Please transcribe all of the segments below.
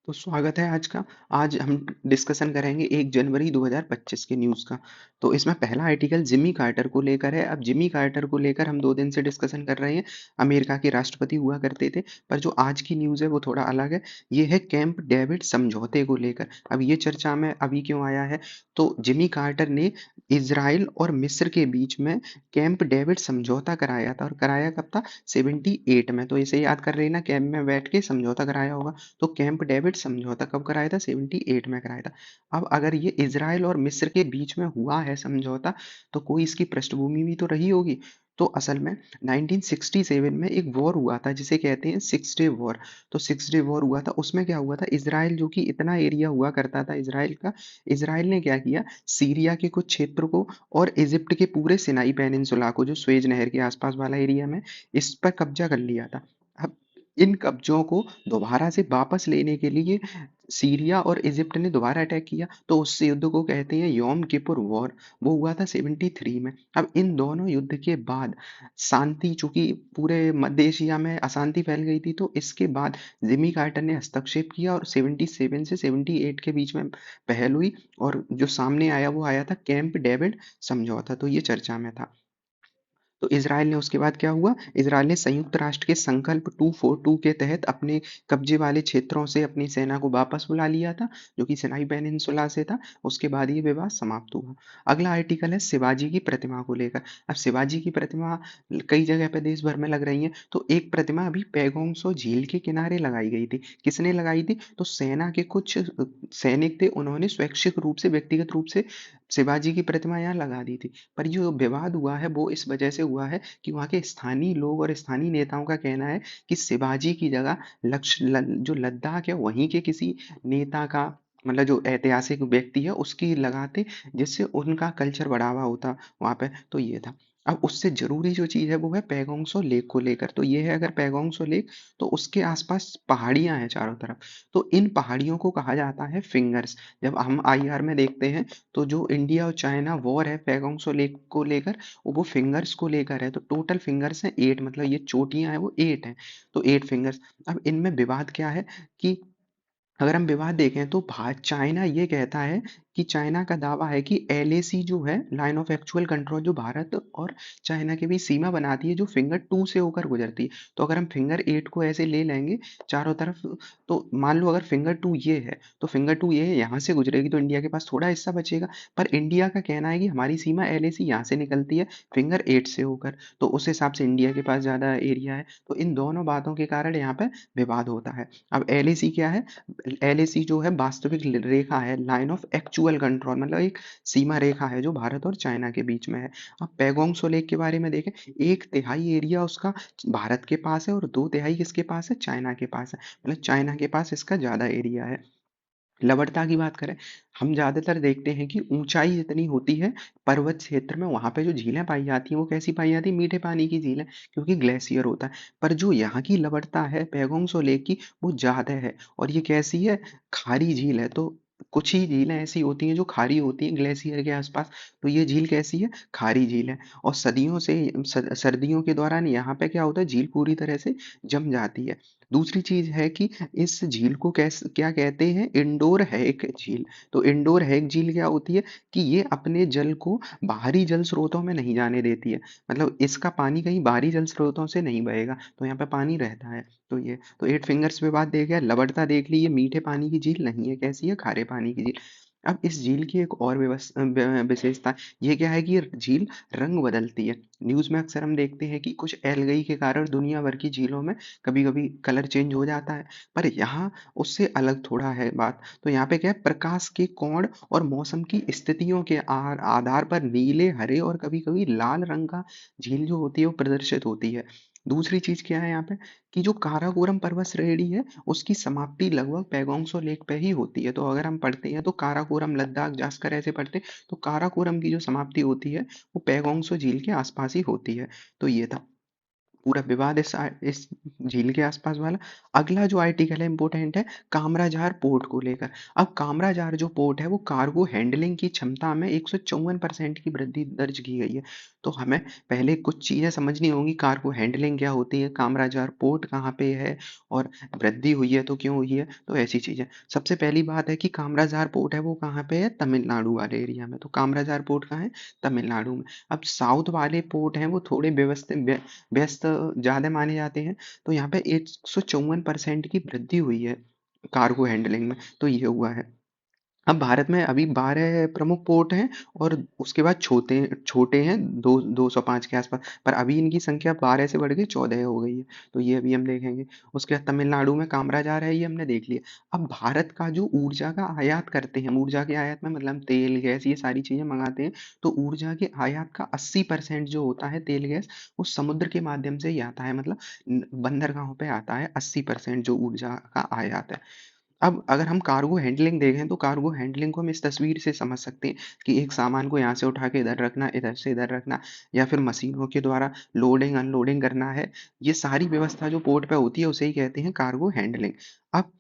तो स्वागत है आज का। आज हम डिस्कशन करेंगे 1 जनवरी 2025 के न्यूज़ का। तो इसमें पहला आर्टिकल जिमी कार्टर को लेकर है। अब जिमी कार्टर को लेकर हम 2 दिन से डिस्कशन कर रहे हैं। अमेरिका के राष्ट्रपति हुआ करते थे, पर जो आज की न्यूज़ है वो थोड़ा अलग है। ये है कैंप डेविड समझौते को लेकर। अब ये चर्चा में अभी क्यों आया है? तो जिमी कार्टर ने इज़राइल और मिस्र के बीच में कैंप डेविड समझौता कराया था, और कराया कब था? 78 में। तो इसे याद कर लेना, कैंप में बैठ के समझौता कराया होगा। तो कैंप डेविड समझौता कब कराया था? 78 में कराया था। अब अगर ये इजराइल और मिस्र के बीच में हुआ है समझौता, तो कोई इसकी पृष्ठभूमि भी तो रही होगी। तो असल में 1967 में एक वॉर हुआ था जिसे कहते हैं सिक्स डे वॉर। तो सिक्स डे वॉर हुआ था, उसमें क्या हुआ था? इजराइल जो कि इतना एरिया हुआ करता था इजराइल का, इजराइल ने क्या किया, सीरिया के कुछ क्षेत्र को और इजिप्ट के पूरे सिनाई पेनिनसुला को, जो स्वेज नहर के आसपास वाला एरिया में, इस पर कब्जा कर लिया था। अब इन कब्जों को दोबारा से वापस लेने के लिए सीरिया और इजिप्ट ने दोबारा अटैक किया। तो उस युद्ध को कहते हैं योम किपुर वॉर। वो हुआ था 73 में। अब इन दोनों युद्ध के बाद शांति, चूंकि पूरे मध्य एशिया में अशांति फैल गई थी, तो इसके बाद जिमी कार्टर ने हस्तक्षेप किया और 77 से 78 के बीच में पहल हुई, और जो सामने आया वो आया था कैंप डेविड समझौता। तो ये चर्चा में था। तो इजराइल ने उसके बाद क्या हुआ, इजराइल ने संयुक्त राष्ट्र के संकल्प 242 के तहत अपने कब्जे वाले क्षेत्रों से अपनी सेना को वापस बुला लिया था, जो कि सिनाई पेनिनसुला से था। उसके बाद ये विवाद समाप्त हुआ। अगला आर्टिकल है शिवाजी की प्रतिमा को लेकर। अब शिवाजी की प्रतिमा कई जगह पे देश भर में लग रही है। तो एक प्रतिमा अभी पैगोंग सो झील के किनारे लगाई गई थी। किसने लगाई थी? तो सेना के कुछ सैनिक थे, उन्होंने स्वैच्छिक रूप से, व्यक्तिगत रूप से शिवाजी की प्रतिमा यहाँ लगा दी थी। पर जो विवाद हुआ है वो इस वजह से हुआ है कि वहाँ के स्थानीय लोग और स्थानीय नेताओं का कहना है कि शिवाजी की जगह जो लद्दाख है वहीं के किसी नेता का, मतलब जो ऐतिहासिक व्यक्ति है उसकी लगाते, जिससे उनका कल्चर बढ़ावा होता वहाँ पे। तो ये था। अब उससे जरूरी जो चीज है वो है पैगोंगसो लेक को लेकर। तो ये है, अगर पैगोंगसो लेक, तो उसके आसपास पहाड़ियां हैं चारों तरफ। तो इन पहाड़ियों को कहा जाता है फिंगर्स। जब हम आईआर में देखते हैं, तो जो इंडिया और चाइना वॉर है पैगोंगसो लेक को लेकर, वो फिंगर्स को लेकर है। तो टोटल फिंगर्स हैं 8, मतलब ये चोटियां हैं वो 8 हैं। तो 8 फिंगर्स। अब इनमें विवाद क्या है कि अगर हम विवाद देखें तो चाइना ये कहता है कि, चाइना का दावा है कि एलएसी जो है, लाइन ऑफ एक्चुअल कंट्रोल, जो भारत और चाइना के बीच सीमा बनाती है, जो फिंगर 2 से होकर गुजरती है। तो अगर हम फिंगर 8 को ऐसे ले लेंगे चारों तरफ, तो मान लो अगर फिंगर 2 ये है, तो फिंगर 2 ये है, यहाँ से गुजरेगी तो इंडिया के पास थोड़ा हिस्सा बचेगा। पर इंडिया का कहना है कि हमारी सीमा एलएसी यहाँ से निकलती है फिंगर 8 से होकर, तो उस हिसाब से इंडिया के पास ज़्यादा एरिया है। तो इन दोनों बातों के कारण यहाँ पे विवाद होता है। अब एलएसी क्या है? एलएसी जो है वास्तविक रेखा है, लाइन ऑफ एक्चुअल कंट्रोल, मतलब एक सीमा रेखा है जो भारत और चाइना के बीच में है। अब पैगोंग त्सो लेक के बारे में देखें, 1/3 एरिया उसका भारत के पास है और 2/3 किसके पास है? चाइना के पास है। मतलब चाइना के पास इसका ज्यादा एरिया है। लवणता की बात करें, हम ज्यादातर देखते हैं कि ऊंचाई जितनी होती है पर्वत क्षेत्र में, वहां पे जो झीलें पाई जाती हैं वो कैसी पाई जाती है? मीठे पानी की झीलें, क्योंकि ग्लेशियर होता है। पर जो यहाँ की लवणता है पैगोंग त्सो लेक की, वो ज्यादा है। और ये कैसी है? खारी झील है। तो कुछ ही झीलें ऐसी होती हैं जो खारी होती हैं ग्लेशियर के आसपास। तो ये झील कैसी है? खारी झील है। और सदियों से सर्दियों के दौरान यहाँ पे क्या होता है, झील पूरी तरह से जम जाती है। दूसरी चीज है कि इस झील को कैसे क्या कहते हैं? इंडोर हैक झील। तो इंडोर हैक झील क्या होती है कि ये अपने जल को बाहरी जल स्रोतों में नहीं जाने देती है। मतलब इसका पानी कहीं बाहरी जल स्रोतों से नहीं बहेगा, तो यहाँ पे पानी रहता है। तो ये तो 8 फिंगर्स पे बात देख गया। लवणता देख ली, ये मीठे पानी की झील नहीं है, कैसी है? खारे पानी की झील। अब इस झील की एक और विशेषता ये क्या है कि ये झील रंग बदलती है। न्यूज में अक्सर हम देखते हैं कि कुछ एलगई के कारण दुनिया भर की झीलों में कभी कभी कलर चेंज हो जाता है, पर यहाँ उससे अलग थोड़ा है बात। तो यहाँ पे क्या है, प्रकाश के कोण और मौसम की स्थितियों के आधार पर नीले, हरे और कभी कभी लाल रंग का झील जो होती है वो प्रदर्शित होती है। दूसरी चीज क्या है यहाँ पे कि जो काराकोरम पर्वत श्रेणी है, उसकी समाप्ति लगभग पैगोंगसो लेक पे ही होती है। तो अगर हम पढ़ते हैं तो काराकोरम, लद्दाख, जास्कर ऐसे पढ़ते हैं, तो काराकोरम की जो समाप्ति होती है वो पैगोंगसो झील के आसपास ही होती है। तो ये था। पूरा विवाद इस झील के आसपास वाला। अगला जो आर्टिकल है इंपॉर्टेंट है कामराजार पोर्ट को लेकर। अब कामराजार जो पोर्ट है वो कार्गो हैंडलिंग की क्षमता में 154% की वृद्धि दर्ज की गई है। तो हमें पहले कुछ चीजें समझनी होंगी, कार्गो हैंडलिंग क्या होती है, कामराजार पोर्ट कहाँ पे है, और वृद्धि हुई है तो क्यों हुई है, तो ऐसी चीजें। सबसे पहली बात है कि कामराजार पोर्ट है वो कहाँ पे है, तमिलनाडु वाले एरिया में। तो कामराजार पोर्ट कहाँ है, तमिलनाडु में। अब साउथ वाले पोर्ट हैं वो थोड़े व्यस्त ज़्यादा माने जाते हैं। तो यहाँ पे 154% की वृद्धि हुई है कार्गो हैंडलिंग में, तो ये हुआ है। अब भारत में अभी 12 प्रमुख पोर्ट हैं और उसके बाद छोटे छोटे हैं 205 के आसपास, पर अभी इनकी संख्या 12 से बढ़ के 14 हो गई है। तो ये अभी हम देखेंगे। उसके बाद तमिलनाडु में कामराजार है, ये हमने देख लिया। अब भारत का जो ऊर्जा का आयात करते हैं, ऊर्जा के आयात में मतलब तेल गैस ये सारी चीजें मंगाते हैं, तो ऊर्जा के आयात का 80% जो होता है तेल गैस, वो समुद्र के माध्यम से ही आता है। मतलब बंदरगाहों पे आता है 80% जो ऊर्जा का आयात है। अब अगर हम कार्गो हैंडलिंग देखें तो कार्गो हैंडलिंग को हम इस तस्वीर से समझ सकते हैं कि एक सामान को यहाँ से उठा के इधर रखना, इधर से इधर रखना, या फिर मशीनों के द्वारा लोडिंग अनलोडिंग करना है। ये सारी व्यवस्था जो पोर्ट पे होती है उसे ही कहते हैं कार्गो हैंडलिंग। अब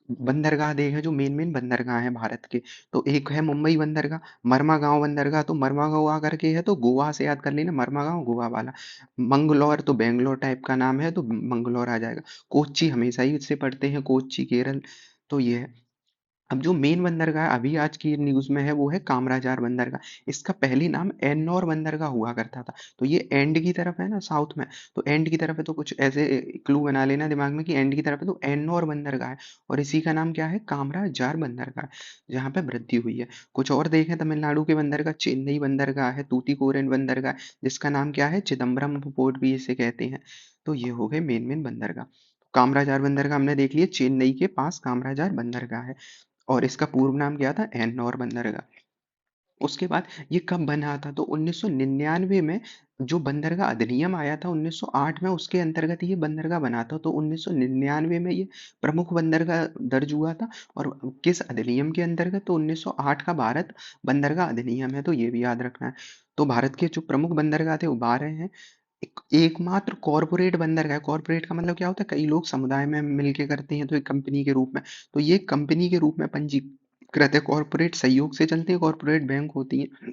बंदरगाह देखें, जो मेन मेन बंदरगाह हैं भारत के, तो एक है मुंबई बंदरगाह, मरमागांव बंदरगाह, तो मरमागांव आकर के है तो गोवा से याद कर लेना, मरमागांव गोवा वाला। मंगलौर तो बेंगलोर टाइप का नाम है तो मंगलौर आ जाएगा। कोच्चि हमेशा ही इससे पढ़ते हैं, कोच्चि केरल। तो ये है। अब जो मेन बंदरगाह अभी आज की न्यूज़ में है वो है कामराजार बंदरगाह। इसका पहली नाम एन्नौर बंदरगाह हुआ करता था। तो ये एंड की तरफ है ना साउथ में, तो एंड की तरफ है तो कुछ ऐसे क्लू बना लेना दिमाग में कि एंड की तरफ है तो एन्नौर बंदरगाह है। और इसी का नाम क्या है, कामराजार बंदरगाह, जहाँ पे वृद्धि हुई है। कुछ और देखें तमिलनाडु के बंदरगाह, चेन्नई बंदरगाह है, तूतीकोरिन बंदरगाह, जिसका नाम क्या है, चिदम्बरम पोर्ट भी इसे कहते हैं। तो ये हो गए मेन मेन बंदरगाह। कामराजार बंदरगाह हमने देख लिया, चेन्नई के पास कामराजार बंदरगाह है। और इसका पूर्व नाम क्या था, एन्नौर बंदरगाह। उसके बाद ये कब बना था, तो 1999 में जो बंदरगाह अधिनियम आया था 1908 में, उसके अंतर्गत ये बंदरगाह बना था। तो 1999 में ये प्रमुख बंदरगाह दर्ज हुआ था। और किस अधिनियम के अंतर्गत, तो 1908 का भारत बंदरगाह अधिनियम है, तो ये भी याद रखना है। तो भारत के जो प्रमुख बंदरगाह थे वो 12 हैं। एकमात्र कॉरपोरेट बंदरगाह, कॉरपोरेट का मतलब क्या होता है, कई लोग समुदाय में मिलके करते हैं तो एक कंपनी के रूप में, तो ये कंपनी के रूप में पंजीकृत है, कॉरपोरेट सहयोग से चलते हैं, कॉरपोरेट बैंक होती है।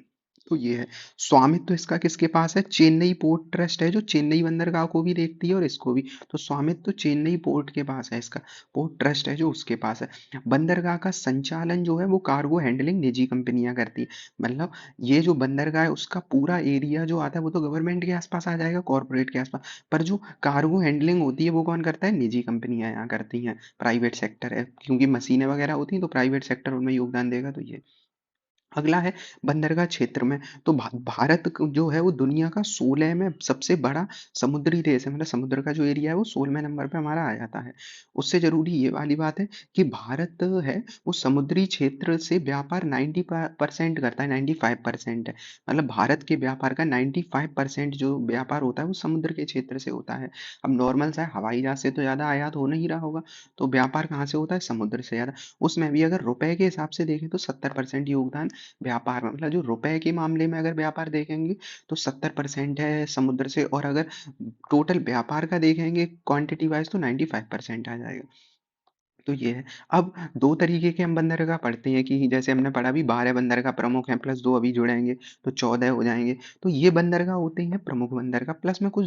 तो ये है। स्वामित्व इसका किसके पास है, चेन्नई पोर्ट ट्रस्ट है जो चेन्नई बंदरगाह को भी देखती है और इसको भी। तो स्वामित्व चेन्नई पोर्ट के पास है, इसका पोर्ट ट्रस्ट है जो उसके पास है। बंदरगाह का संचालन जो है वो कार्गो हैंडलिंग निजी कंपनियां करती है। मतलब ये जो बंदरगाह है उसका पूरा एरिया जो आता है वो तो गवर्नमेंट के आसपास आ जाएगा, कॉर्पोरेट के आसपास, पर जो कार्गो हैंडलिंग होती है वो कौन करता है, निजी कंपनियां यहाँ करती हैं, प्राइवेट सेक्टर है, क्योंकि मशीनें वगैरह होती हैं तो प्राइवेट सेक्टर उनमें योगदान देगा। तो ये अगला है बंदरगाह क्षेत्र में। तो भारत जो है वो दुनिया का 16 में सबसे बड़ा समुद्री देश है, मतलब समुद्र का जो एरिया है वो 16वें नंबर पे हमारा आ जाता है। उससे जरूरी ये वाली बात है कि भारत है वो समुद्री क्षेत्र से व्यापार 90% करता है, 95% है। मतलब भारत के व्यापार का 95% जो व्यापार होता है वो समुद्र के क्षेत्र से होता है। अब नॉर्मल सा हवाई जहाज से तो ज्यादा आयात हो नहीं रहा होगा, तो व्यापार कहाँ से होता है, समुद्र से ज्यादा। उसमें भी अगर रुपए के हिसाब से देखें तो 70% योगदान व्यापार में, मतलब जो रुपए के मामले में अगर व्यापार देखेंगे तो 70% है समुद्र से, और अगर टोटल व्यापार का देखेंगे क्वांटिटी वाइज तो 95% आ जाएगा। तो ये है। अब दो तरीके के हम बंदरगाह पढ़ते हैं कि जैसे हमने पढ़ा भी 12 बंदरगाह प्रमुख हैं प्लस दो अभी जुड़ेंगे तो 14 हो जाएंगे। तो ये बंदरगाह होते हैं प्रमुख बंदरगाह, प्लस में कुछ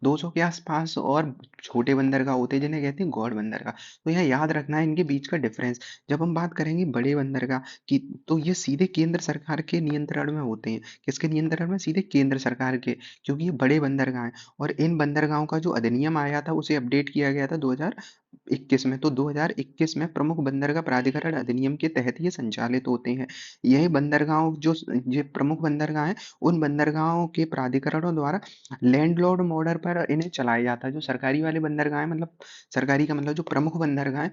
200 के आसपास और छोटे बंदरगाह होते हैं जिन्हें कहते हैं गौड़ बंदरगाह। तो यहाँ याद रखना है इनके बीच का डिफरेंस। जब हम बात करेंगे बड़े बंदरगाह की, तो ये सीधे केंद्र सरकार के नियंत्रण में होते हैं। किसके नियंत्रण में, सीधे केंद्र सरकार के, क्योंकि ये बड़े बंदरगाह हैं। और इन बंदरगाहों का जो अधिनियम आया था उसे अपडेट किया गया था 2021 में। तो 2021 में प्रमुख बंदरगाह प्राधिकरण अधिनियम के तहत ये संचालित होते हैं। यही बंदरगाहों जो ये प्रमुख बंदरगाह हैं, उन बंदरगाहों के प्राधिकरणों द्वारा लैंडलॉर्ड मॉडल पर इन्हें चलाया जाता है। जो सरकारी वाले बंदरगाह हैं, मतलब सरकारी का मतलब जो प्रमुख बंदरगाह हैं,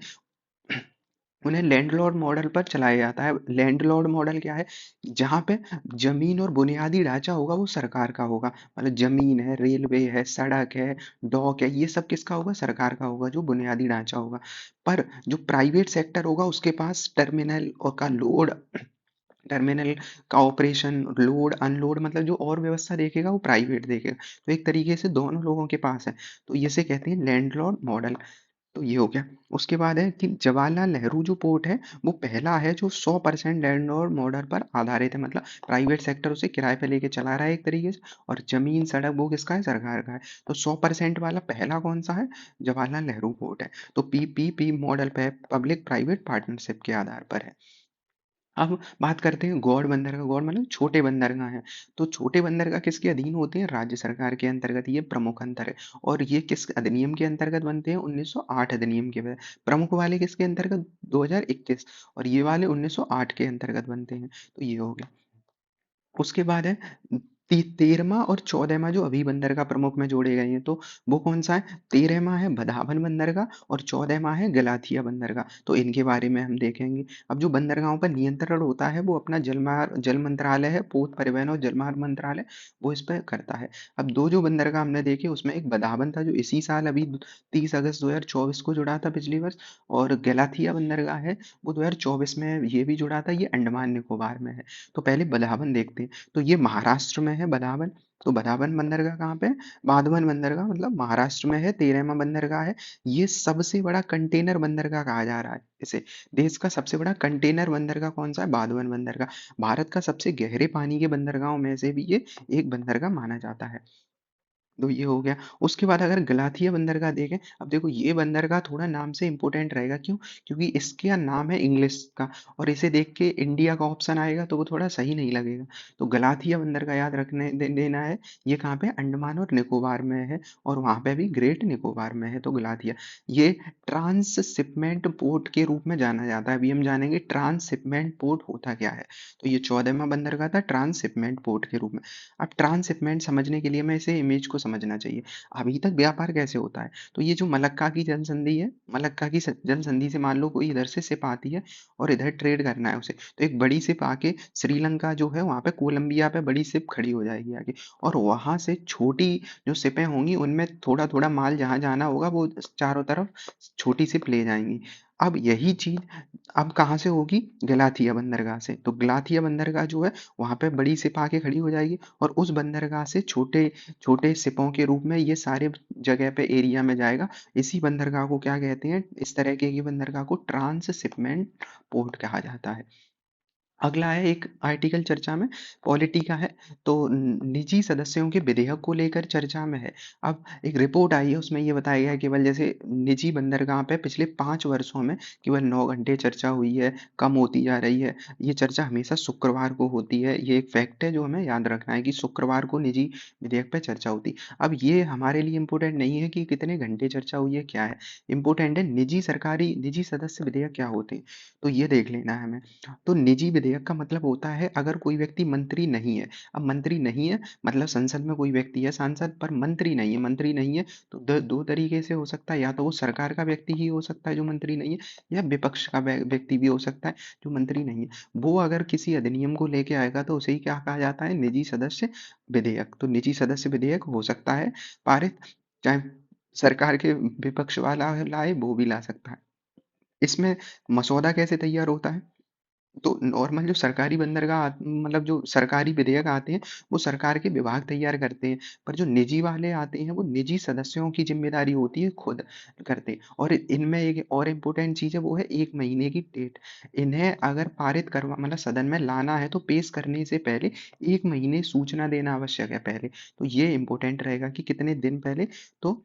उन्हें लैंडलॉर्ड मॉडल पर चलाया जाता है। लैंडलॉर्ड मॉडल क्या है, जहाँ पे जमीन और बुनियादी ढांचा होगा वो सरकार का होगा। मतलब जमीन है, रेलवे है, सड़क है, डॉक है, ये सब किसका होगा, सरकार का होगा, जो बुनियादी ढांचा होगा। पर जो प्राइवेट सेक्टर होगा उसके पास टर्मिनल और का लोड टर्मिनल का ऑपरेशन, लोड अनलोड, मतलब जो और व्यवस्था देखेगा वो प्राइवेट देखेगा। तो एक तरीके से दोनों लोगों के पास है, तो इसे कहते हैं लैंडलॉर्ड मॉडल। तो ये हो गया। उसके बाद है कि जवाहरलाल नेहरू जो पोर्ट है वो पहला है जो 100% लैंडलॉर्ड मॉडल पर आधारित है, मतलब प्राइवेट सेक्टर उसे किराए पे लेके चला रहा है एक तरीके से, और जमीन सड़क वो किसका है, सरकार का है। तो 100% वाला पहला कौन सा है, जवाहरलाल नेहरू पोर्ट है। तो पीपीपी मॉडल पे पब्लिक प्राइवेट पार्टनरशिप के आधार पर है। अब बात करते हैं गौड़ बंदरगाह। गौड़ मतलब छोटे बंदरगाह हैं। तो छोटे बंदरगाह किसके अधीन होते हैं, राज्य सरकार के अंतर्गत, ये प्रमुख अंतर है। और ये किस अधिनियम के अंतर्गत बनते हैं, 1908 अधिनियम के। प्रमुख वाले किसके अंतर्गत, 2021, और ये वाले 1908 के अंतर्गत बनते हैं। तो ये हो गया। उसके बाद है 13वां और 14वां जो अभी बंदरगाह प्रमुख में जोड़े गए हैं, तो वो कौन सा है, 13वां है बदावन बंदरगाह और 14वां है गलाथिया बंदरगाह। तो इनके बारे में हम देखेंगे। अब जो बंदरगाहों पर नियंत्रण होता है वो अपना जल मंत्रालय है, पोत परिवहन और जलमार्ग मंत्रालय, वो इस पर करता है। अब दो जो बंदरगाह हमने देखे उसमें एक बदावन था जो इसी साल अभी 30 अगस्त 2024 को जुड़ा था पिछली वर्ष, और गलाथिया बंदरगाह है वो 2024 में ये भी जुड़ा था, ये अंडमान निकोबार में है। तो पहले बदावन देखते हैं। तो ये महाराष्ट्र में है बदावन। तो बदावन बंदरगाह कहाँ पे है, बाधवन बंदरगाह मतलब महाराष्ट्र में है, 13वां बंदरगाह है। ये सबसे बड़ा कंटेनर बंदरगाह कहा जा रहा है इसे। देश का सबसे बड़ा कंटेनर बंदरगाह कौन सा है, बाधवन बंदरगाह। भारत का सबसे गहरे पानी के बंदरगाहों में से भी ये एक बंदरगाह माना जाता है। तो ये हो गया। उसके बाद अगर गलाथिया बंदरगाह देखें, अब देखो ये बंदरगाह थोड़ा नाम से इंपॉर्टेंट रहेगा, क्यों, क्योंकि इसका नाम है इंग्लिश का, और इसे देख के इंडिया का ऑप्शन आएगा तो वो थोड़ा सही नहीं लगेगा। तो गलाथिया बंदरगाह याद देना है। ये कहाँ पे, अंडमान और निकोबार में है, और वहां पे भी ग्रेट निकोबार में है। तो गलाथिया, ये ट्रांसशिपमेंट पोर्ट के रूप में जाना जाता है। अभी हम जानेंगे ट्रांसशिपमेंट पोर्ट होता क्या है। तो ये 14वां बंदरगाह था ट्रांसशिपमेंट पोर्ट के रूप में। अब ट्रांसशिपमेंट समझने के लिए हमें इसे इमेज को समझना चाहिए। अभी तक व्यापार कैसे होता है, तो ये जो मलक्का की जल संधि है, मलक्का की जल संधि से मान लो कोई इधर से शिप आती है और इधर ट्रेड करना है उसे, तो एक बड़ी शिप आके श्रीलंका जो है वहां पे कोलंबिया पे बड़ी शिप खड़ी हो जाएगी आगे, और वहां से छोटी जो शिपें होंगी उनमें थोड़ा थोड़ा माल जहां जाना होगा वो चारों तरफ छोटी शिप ले जाएंगी। अब यही चीज अब कहाँ से होगी, गलाथिया बंदरगाह से। तो गलाथिया बंदरगाह जो है वहां पे बड़ी शिप आके खड़ी हो जाएगी, और उस बंदरगाह से छोटे छोटे शिपों के रूप में ये सारे जगह पे एरिया में जाएगा। इसी बंदरगाह को क्या कहते हैं, इस तरह के की बंदरगाह को ट्रांसशिपमेंट पोर्ट कहा जाता है। अगला है एक आर्टिकल चर्चा में, पॉलिटी का है। तो निजी सदस्यों के विधेयक को लेकर चर्चा में है। अब एक रिपोर्ट आई है उसमें ये बताया गया है केवल जैसे निजी बंदरगाह पे पिछले 5 वर्षों में केवल 9 घंटे चर्चा हुई है, कम होती जा रही है। ये चर्चा हमेशा शुक्रवार को होती है, ये एक फैक्ट है जो हमें याद रखना है कि शुक्रवार को निजी विधेयक पे चर्चा होती है। अब ये हमारे लिए इम्पोर्टेंट नहीं है कि कितने घंटे चर्चा हुई है क्या है, इम्पोर्टेंट है निजी सदस्य विधेयक क्या होते हैं। तो ये देख लेना है हमें। तो निजी विधेयक का मतलब होता है अगर कोई व्यक्ति मंत्री नहीं है। अब मंत्री नहीं है मतलब संसद में कोई व्यक्ति है सांसद, पर मंत्री नहीं है। मंत्री नहीं है तो दो तरीके से हो सकता है, या तो वो सरकार का व्यक्ति ही हो सकता है जो मंत्री नहीं है, या विपक्ष का व्यक्ति भी हो सकता है जो मंत्री नहीं है। वो अगर किसी अधिनियम को लेके आएगा तो उसे ही क्या कहा जाता है, निजी सदस्य विधेयक। तो निजी सदस्य विधेयक हो सकता है पारित, चाहे सरकार के विपक्ष वाला लाए वो भी ला सकता है। इसमें मसौदा कैसे तैयार होता है, तो नॉर्मल जो सरकारी बंदरगाह मतलब जो सरकारी विधेयक आते हैं वो सरकार के विभाग तैयार करते हैं, पर जो निजी वाले आते हैं वो निजी सदस्यों की जिम्मेदारी होती है खुद करते हैं। और इनमें एक और इम्पोर्टेंट चीज़ है वो है 1 महीने की डेट। इन्हें अगर पारित करवा मतलब सदन में लाना है तो पेश करने से पहले 1 महीने सूचना देना आवश्यक है पहले। तो ये इम्पोर्टेंट रहेगा कि कितने दिन पहले, तो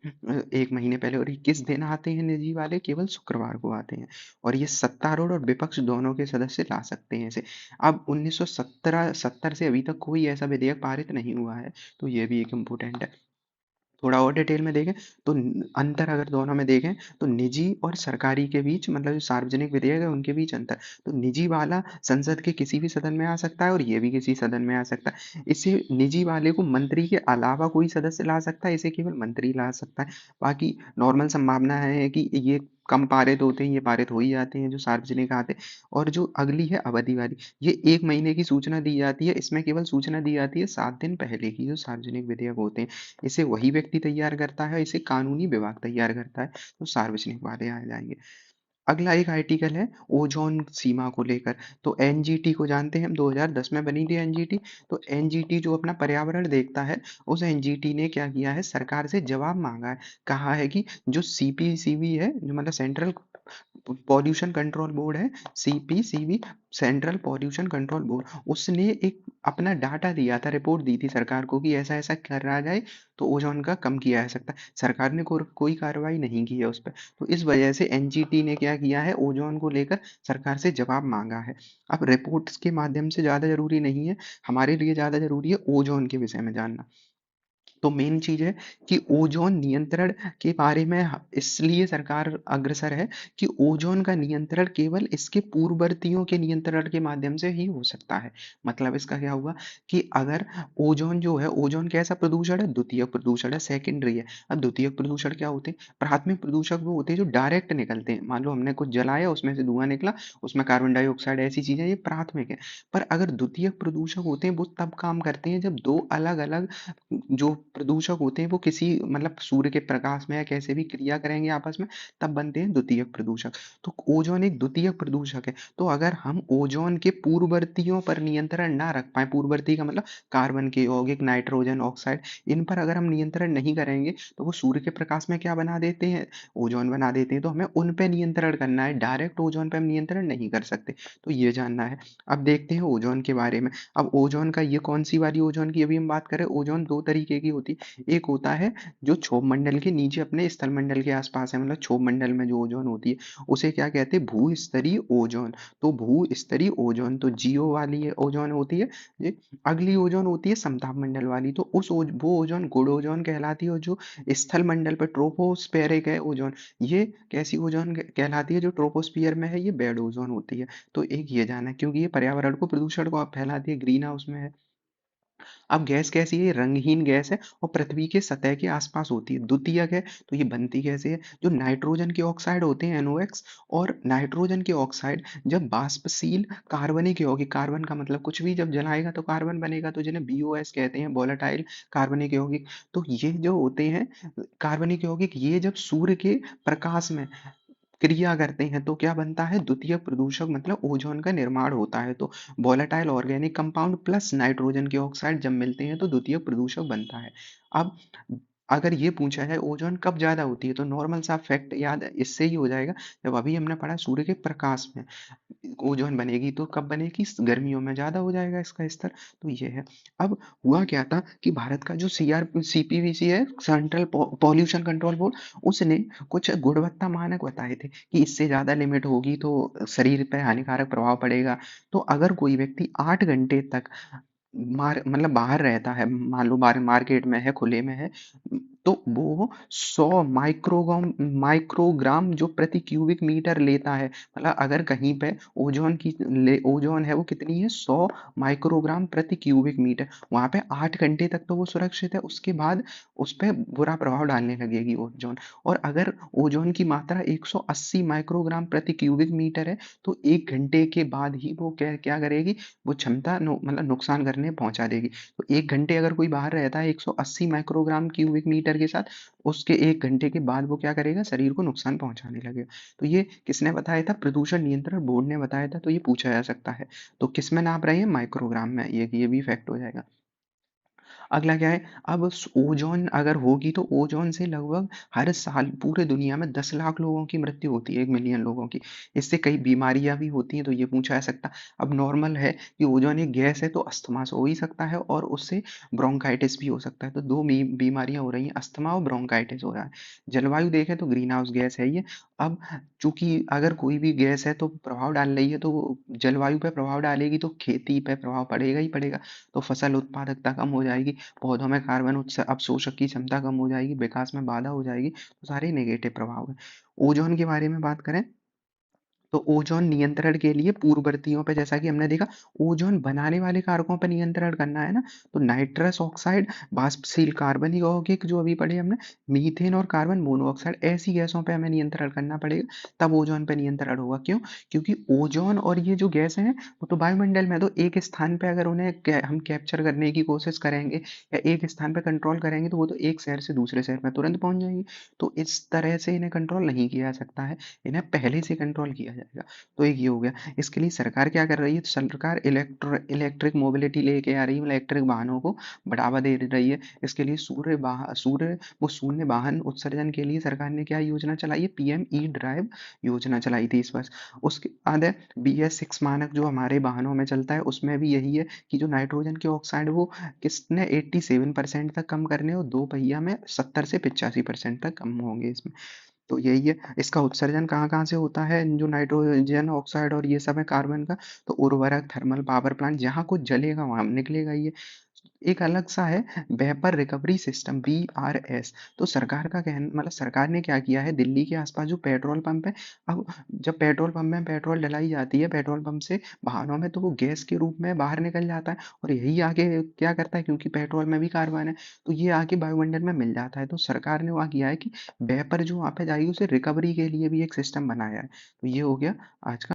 1 महीने पहले। और ये किस दिन आते हैं निजी वाले, केवल शुक्रवार को आते हैं, और ये सत्तारूढ़ और विपक्ष दोनों के सदस्य ला सकते हैं इसे। अब 1970 से अभी तक कोई ऐसा विधेयक पारित नहीं हुआ है, तो ये भी एक इम्पोर्टेंट है। थोड़ा और डिटेल में देखें तो अंतर अगर दोनों में देखें तो निजी और सरकारी के बीच मतलब जो सार्वजनिक विधेयक है उनके बीच अंतर। तो निजी वाला संसद के किसी भी सदन में आ सकता है और ये भी किसी सदन में आ सकता है। इसे निजी वाले को मंत्री के अलावा कोई सदस्य ला सकता है, इसे केवल मंत्री ला सकता है। बाकी नॉर्मल संभावना है कि ये कम पारित होते हैं, ये पारित हो ही जाते हैं जो सार्वजनिक आते हैं। और जो अगली है अवधि वाली, ये 1 महीने की सूचना दी जाती है। इसमें केवल सूचना दी जाती है 7 दिन पहले की, जो सार्वजनिक विधेयक होते हैं इसे वही व्यक्ति तैयार करता है, इसे कानूनी विभाग तैयार करता है। तो सार्वजनिक वादे आ जाएंगे। अगला एक आर्टिकल है ओजोन सीमा को लेकर। तो एनजीटी को जानते हैं हम, 2010 में बनी थी एनजीटी। तो एनजीटी जो अपना पर्यावरण देखता है, उस एनजीटी ने क्या किया है, सरकार से जवाब मांगा है। कहा है कि जो सीपीसीबी है, जो मतलब सेंट्रल पॉल्यूशन कंट्रोल बोर्ड है, CPCB central pollution control board, उसने एक अपना डाटा दिया था, रिपोर्ट दी थी सरकार को कि ऐसा ऐसा करा जाए तो ओजोन का कम किया जा सकता है। सरकार ने कोई कार्रवाई नहीं की है उस पर। तो इस वजह से एनजीटी ने क्या किया है, ओजोन को लेकर सरकार से जवाब मांगा है। अब रिपोर्ट्स के माध्यम से ज़्यादा जरूरी नहीं है, हमारे लिए ज़्यादा जरूरी है ओजोन के विषय में जानना। तो मेन चीज है कि ओजोन नियंत्रण के बारे में इसलिए सरकार अग्रसर है कि ओजोन का नियंत्रण केवल इसके पूर्ववर्तियों के नियंत्रण के माध्यम से ही हो सकता है। मतलब इसका क्या हुआ कि अगर ओजोन जो है, ओजोन कैसा प्रदूषण है, द्वितीयक प्रदूषण है, सेकेंडरी है। अब द्वितीयक प्रदूषण क्या होते हैं, प्राथमिक प्रदूषक वो होते हैं जो डायरेक्ट निकलते हैं। मान लो हमने कुछ जलाया, उसमें से धुआं निकला, उसमें कार्बन डाइऑक्साइड, ऐसी चीजें, ये प्राथमिक है। पर अगर द्वितीयक प्रदूषक होते हैं, वो तब काम करते हैं जब दो अलग अलग जो प्रदूषक होते हैं वो किसी मतलब सूर्य के प्रकाश में या कैसे भी क्रिया करेंगे आपस में, तब बनते हैं द्वितीयक प्रदूषक। तो ओजोन एक द्वितीयक प्रदूषक है। तो अगर हम ओजोन के पूर्ववर्तियों पर नियंत्रण ना रख पाए, पूर्ववर्ती का मतलब कार्बन के यौगिक, नाइट्रोजन ऑक्साइड, इन पर अगर हम नियंत्रण नहीं करेंगे तो वो सूर्य के प्रकाश में क्या बना देते हैं, ओजोन बना देते हैं। तो हमें उन पे नियंत्रण करना है, डायरेक्ट ओजोन पे हम नियंत्रण नहीं कर सकते। तो ये जानना है। अब देखते हैं ओजोन के बारे में। अब ओजोन का ये कौन सी वाली ओजोन की अभी हम बात करें, ओजोन दो तरीके की होती है। एक होता है जो क्षोभ मंडल के नीचे अपने स्थल मंडल के आसपास है, मतलब क्षोभ मंडल में जो ओजोन होती है उसे क्या कहते हैं, भू स्तरीय ओजोन। तो भू स्तरीय ओजोन तो जीओ वाली है ओजोन होती है ये। अगली ओजोन होती है समताप मंडल वाली, तो वो ओजोन गुड़ ओजोन कहलाती है। और जो स्थल मंडल पर ट्रोपोस्फेरिक है ओजोन, ये कैसी ओजोन कहलाती है, जो ट्रोपोस्फियर में है, ये बेड ओजोन होती है। तो एक ये जाना है, क्योंकि ये पर्यावरण को प्रदूषण को फैलाती है, ग्रीन हाउस में है। अब गैस कैसी है, ये रंगहीन गैस है और पृथ्वी के सतह के आसपास होती है। द्वितीयक है, तो ये बनती कैसे है, जो नाइट्रोजन के ऑक्साइड होते हैं NOx, और नाइट्रोजन के ऑक्साइड जब बाष्पशील कार्बनिक यौगिक, कार्बन का मतलब कुछ भी जब जलाएगा तो कार्बन बनेगा, तो जिन्हें BOS कहते हैं, वोलेटाइल कार्बनिक यौगिक। तो ये जो होते हैं कार्बनिक यौगिक, ये जब सूर्य के प्रकाश में क्रिया करते हैं तो क्या बनता है, द्वितीयक प्रदूषक मतलब ओजोन का निर्माण होता है। तो volatile organic compound plus nitrogen के ऑक्साइड जब मिलते हैं तो द्वितीयक प्रदूषक बनता है। अब अगर ये पूछा जाए ओजोन कब ज्यादा होती है, तो नॉर्मल सा फैक्ट याद इससे ही हो जाएगा, जब अभी हमने पढ़ा सूर्य के प्रकाश में ओजोन बनेगी, तो कब बनेगी, गर्मियों में ज्यादा हो जाएगा इसका स्तर। तो ये है। अब हुआ क्या था कि भारत का जो CPVC है, सेंट्रल पॉल्यूशन कंट्रोल बोर्ड, उसने कुछ गुणवत्ता मानक बताए थे कि इससे ज्यादा लिमिट होगी तो शरीर पर हानिकारक प्रभाव पड़ेगा। तो अगर कोई व्यक्ति 8 घंटे तक मतलब बाहर रहता है, मान लो मार्केट में है, खुले में है, तो वो 100 माइक्रोग्राम जो प्रति क्यूबिक मीटर लेता है। मतलब अगर कहीं पे ओजोन है, वो कितनी है, 100 माइक्रोग्राम प्रति क्यूबिक मीटर। वहां पे 8 घंटे तक तो वो सुरक्षित है, उसके बाद उस पर बुरा प्रभाव डालने लगेगी ओजोन। और अगर ओजोन की मात्रा 180 माइक्रोग्राम प्रति क्यूबिक मीटर है, तो 1 घंटे के बाद ही वो क्या क्या करेगी, वो क्षमता मतलब नुकसान करने पहुंचा देगी। तो 1 घंटे अगर कोई बाहर रहता है 180 माइक्रोग्राम क्यूबिक मीटर के साथ, उसके 1 घंटे के बाद वो क्या करेगा, शरीर को नुकसान पहुंचाने लगेगा। तो ये किसने बताया था, प्रदूषण नियंत्रण बोर्ड ने बताया था। तो ये पूछा जा सकता है। तो किस में नाप रहे हैं, माइक्रोग्राम में, ये भी फैक्ट हो जाएगा। अगला क्या है, अब ओजोन अगर होगी तो ओजोन से लगभग हर साल पूरे दुनिया में 10 लाख लोगों की मृत्यु होती है, 1 मिलियन लोगों की। इससे कई बीमारियां भी होती हैं, तो ये पूछा जा सकता। अब नॉर्मल है कि ओजोन एक गैस है, तो अस्थमा हो ही सकता है और उससे ब्रोंकाइटिस भी हो सकता है। तो दो बीमारियां हो रही हैं, अस्थमा और ब्रोंकाइटिस हो रहा है। जलवायु देखें तो ग्रीन हाउस गैस है ये। अब चूंकि अगर कोई भी गैस है तो प्रभाव डाल रही है, तो जलवायु पे प्रभाव डालेगी तो खेती पे प्रभाव पड़ेगा ही पड़ेगा। तो फसल उत्पादकता कम हो जाएगी, पौधों में कार्बन अवशोषक की क्षमता कम हो जाएगी, विकास में बाधा हो जाएगी। तो सारे नेगेटिव प्रभाव है। ओजोन के बारे में बात करें तो ओजोन नियंत्रण के लिए पूर्ववर्तियों पे, जैसा कि हमने देखा, ओजोन बनाने वाले कारकों पर नियंत्रण करना है ना, तो नाइट्रस ऑक्साइड, वाष्पशील कार्बन यौगिक जो अभी पढ़े हमने, मीथेन और कार्बन मोनोऑक्साइड, ऐसी गैसों पे हमें नियंत्रण करना पड़ेगा, तब ओजोन पे नियंत्रण होगा। क्यों? क्योंकि ओजोन और ये जो गैस हैं वो तो वायुमंडल में, तो एक स्थान पे अगर उन्हें हम कैप्चर करने की कोशिश करेंगे या एक स्थान पे कंट्रोल करेंगे तो वो तो एक शहर से दूसरे शहर में तुरंत पहुंच जाएंगे। तो इस तरह से इन्हें कंट्रोल नहीं किया जा सकता है, इन्हें पहले से कंट्रोल किया जाएगा। तो एक ये हो गया। इसके लिए सरकार क्या कर रही है? तो सरकार इलेक्ट्रिक मोबिलिटी लेके आ रही है, इलेक्ट्रिक वाहनों को बढ़ावा दे रही है। इसके लिए सूर्य वो शून्य वाहन उत्सर्जन के लिए सरकार ने क्या योजना चलाई है? पीएम ई ड्राइव योजना चलाई थी इस वर्ष। उसके बाद है BS6 मानक जो हमारे वाहनों में चलता है, उसमें भी यही है कि जो नाइट्रोजन के ऑक्साइड वो किसने 87% तक कम करने, और दो पहिया में 70 से 85% तक कम होंगे इसमें। तो यही है। इसका उत्सर्जन कहाँ-कहाँ से होता है? जो नाइट्रोजन ऑक्साइड और ये सब है कार्बन का, तो उर्वरक, थर्मल पावर प्लांट, जहाँ कुछ जलेगा वहाँ निकलेगा ये। एक अलग सा है वेपर रिकवरी सिस्टम, VRS। तो सरकार का कहना, मतलब सरकार ने क्या किया है, दिल्ली के आसपास जो पेट्रोल पंप है, अब जब पेट्रोल पंप में पेट्रोल डलाई जाती है पेट्रोल पंप से वाहनों में, तो वो गैस के रूप में बाहर निकल जाता है, और यही आगे क्या करता है, क्योंकि पेट्रोल में भी कार्बन है, तो ये आके वायुमंडल में मिल जाता है। तो सरकार ने वहाँ किया है कि वेपर जो वहाँ पे जाएगी उसे रिकवरी के लिए भी एक सिस्टम बनाया है। तो ये हो गया आज का